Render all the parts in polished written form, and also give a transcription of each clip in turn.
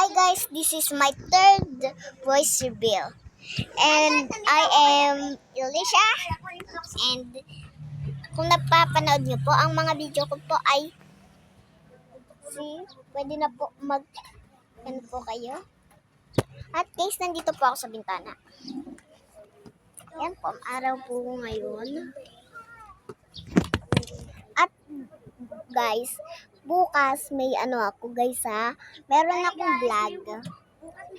Hi guys, this is my third voice reveal. And I am Elisha. And kung napapanood niyo po, ang mga video ko po ay pwede na po ano po kayo. At guys, nandito po ako sa bintana. Yan po, ang araw po ngayon. At guys, bukas may ano ako guys ha. Meron akong vlog.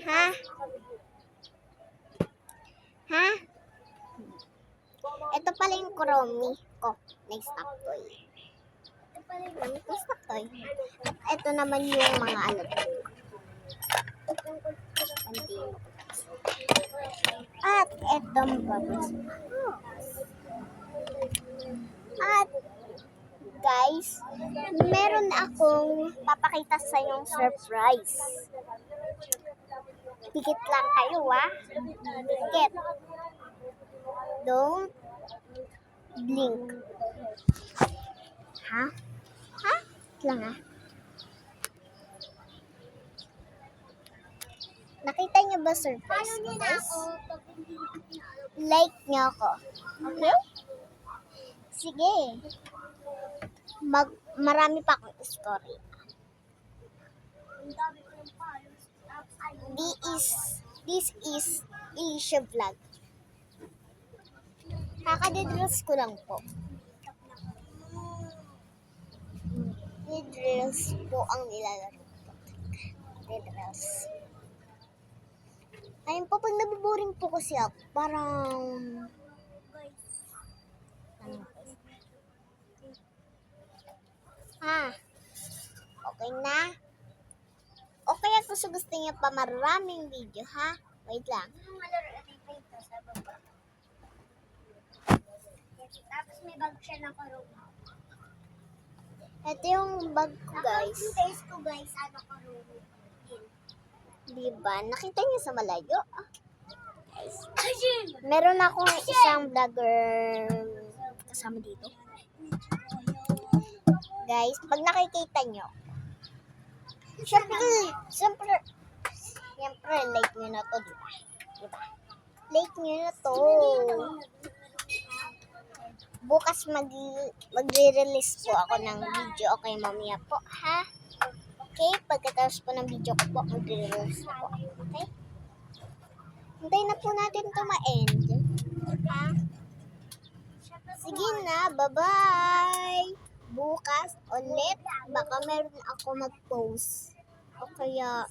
Ha? Ha? Ito pala yung Kuromi ko. Next up toy. Ito pala yung next up toy. At ito naman yung mga ano. At itong bubbles. At guys, meron akong papakita sa yung surprise. Pikit lang kayo Pikit. Don't blink. Ha? Ha? Lang Nakita niyo ba surprise ko, guys? Like niyo ako. Okay? Sige. Marami pa akong story. This is Elisha Vlog. Kakadidrills ko lang po. Didrills po ang nilalaro ko. Didrills. Ayun po, pag nabiboring po kasi ako, parang okay na? Okay ako sa gusto niya pa maraming video, ha? Wait lang. Tapos may bag siya ng karuma. Ito yung bag ko, guys. Yung face ko, guys, karuma. Diba? Nakita niyo sa malayo? Guys. Meron akong isang vlogger kasama dito. Guys, pag nakikita nyo, Siyempre, like nyo na to, diba? Like nyo na to. Bukas magre-release po ako ng video. Okay, mamaya po, ha? Okay, pagkatapos po ng video ko po, magre-release po. Okay? Hintayin na po natin ito ma-end. Ha? Sige na, bye-bye! Bukas ulit, baka meron ako mag-post. O kaya,